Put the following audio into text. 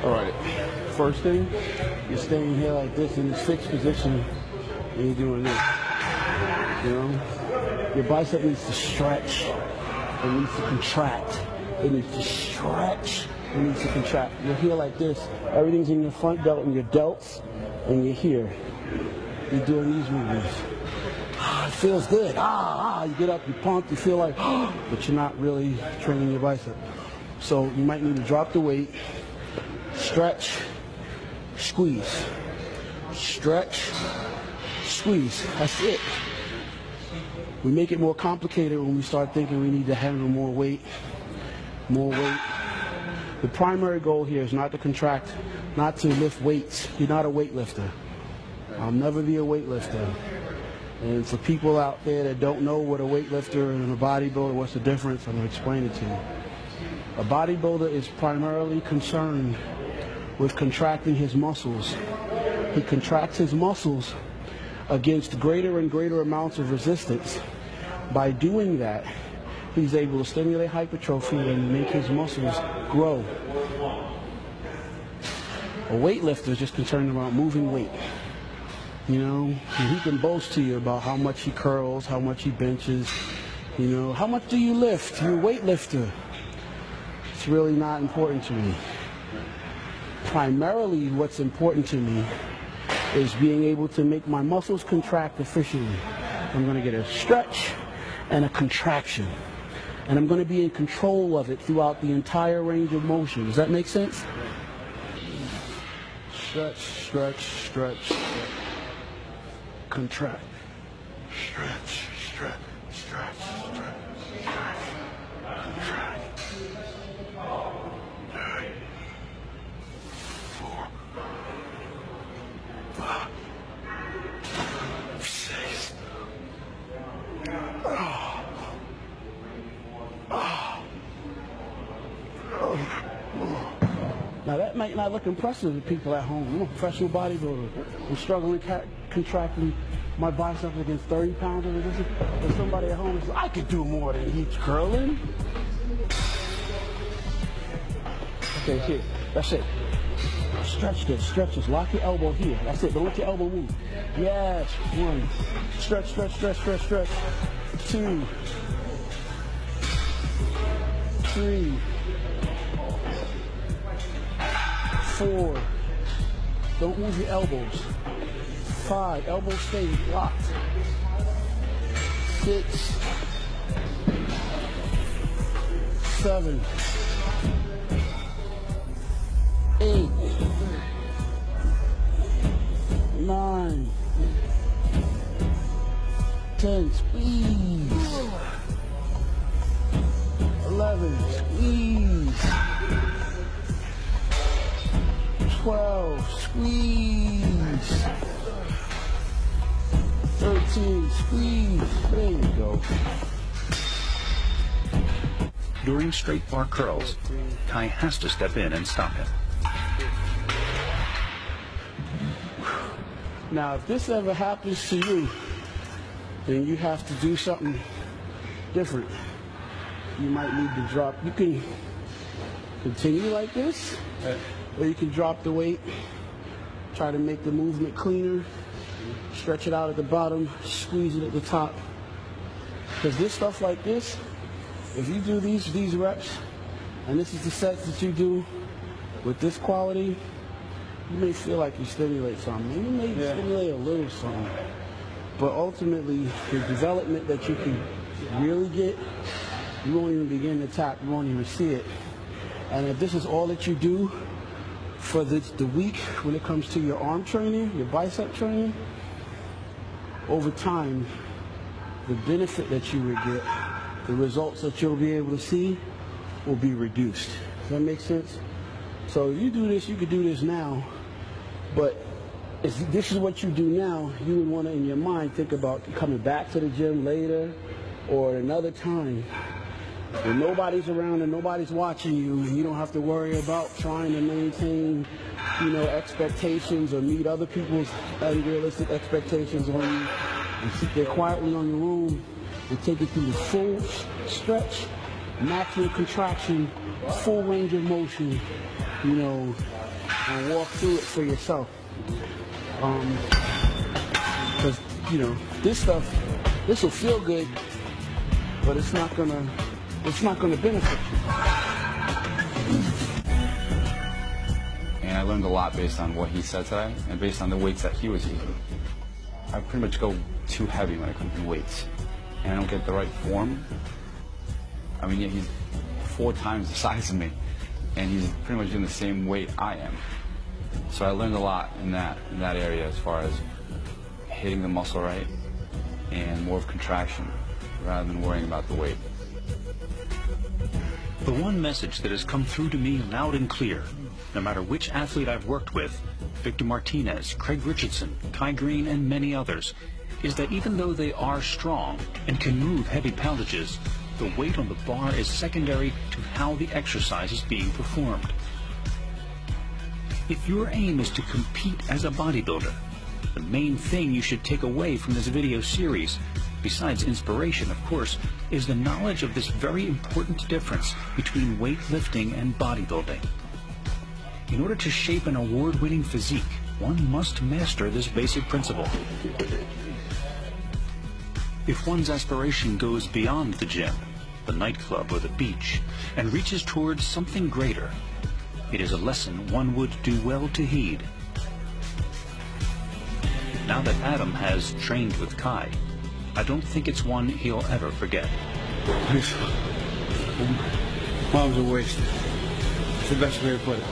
All right. First thing, you're staying here like this in this fixed position, and you're doing this. You know, your bicep needs to stretch. It needs to contract. It needs to stretch. It needs to contract. You're here like this. Everything's in your front delt and your delts, and you're here. You're doing these movements. It feels good. You get up, you pump, you feel like, but you're not really training your bicep. So you might need to drop the weight, stretch, squeeze. Stretch, squeeze. That's it. We make it more complicated when we start thinking we need to handle more weight. More weight. The primary goal here is not to contract, not to lift weights. You're not a weightlifter. I'll never be a weightlifter. And for people out there that don't know what a weightlifter and a bodybuilder, what's the difference, I'm going to explain it to you. A bodybuilder is primarily concerned with contracting his muscles. He contracts his muscles against greater and greater amounts of resistance. By doing that, he's able to stimulate hypertrophy and make his muscles grow. A weightlifter is just concerned about moving weight. You know, and he can boast to you about how much he curls, how much he benches, you know, how much do you lift? You're a weightlifter. It's really not important to me. Primarily what's important to me is being able to make my muscles contract efficiently. I'm going to get a stretch and a contraction. And I'm going to be in control of it throughout the entire range of motion. Does that make sense? Stretch, stretch, stretch. Contract. Stretch, stretch, stretch, stretch, stretch. Contract. 3, 4, 5, 6. Now that might not look impressive to people at home. I'm a professional bodybuilder. I'm struggling contracting my biceps against 30 pounds of resistance. But somebody at home is like, I could do more than he's curling. Okay, here. That's it. Stretch this, stretch this. Lock your elbow here. That's it. Don't let your elbow move. Yes. 1. Stretch, stretch, stretch, stretch, stretch. 2. 3. 4. Don't move your elbows. 5. Elbows stay locked. 6. 7. 8. 9. 10. Squeeze. 11. Squeeze. 12, squeeze. 13, squeeze. There you go. During straight bar curls, Kai has to step in and stop him. Now, if this ever happens to you, then you have to do something different. You might need to drop. You can continue like this. Or you can drop the weight, try to make the movement cleaner, stretch it out at the bottom, squeeze it at the top. Because this stuff like this, if you do these reps, and this is the sets that you do with this quality, you may feel like you stimulate something. You may stimulate a little something. But ultimately, the development that you can really get, you won't even begin to tap, you won't even see it. And if this is all that you do, for the week, when it comes to your arm training, your bicep training, over time, the benefit that you would get, the results that you'll be able to see, will be reduced. Does that make sense? So if you do this, you could do this now, but if this is what you do now, you would want to, in your mind, think about coming back to the gym later or at another time. When nobody's around and nobody's watching you, and you don't have to worry about trying to maintain, expectations or meet other people's unrealistic expectations on you, and sit there quietly on your room and take it through the full stretch, maximum contraction, full range of motion, and walk through it for yourself. Because, you know, this will feel good, but it's not gonna benefit you. And I learned a lot based on what he said today and based on the weights that he was using. I pretty much go too heavy when it comes to weights, and I don't get the right form. I mean, yeah, he's 4 times the size of me, and he's pretty much doing the same weight I am. So I learned a lot in that area as far as hitting the muscle right and more of contraction rather than worrying about the weight. The one message that has come through to me loud and clear, no matter which athlete I've worked with, Victor Martinez, Craig Richardson, Greene, and many others, is that even though they are strong and can move heavy poundages, the weight on the bar is secondary to how the exercise is being performed. If your aim is to compete as a bodybuilder, the main thing you should take away from this video series, besides inspiration, of course, is the knowledge of this very important difference between weightlifting and bodybuilding. In order to shape an award-winning physique, one must master this basic principle. If one's aspiration goes beyond the gym, the nightclub, or the beach, and reaches towards something greater, it is a lesson one would do well to heed. Now that Adam has trained with Kai, I don't think it's one he'll ever forget. Mom's a waste. It's the best way to put it.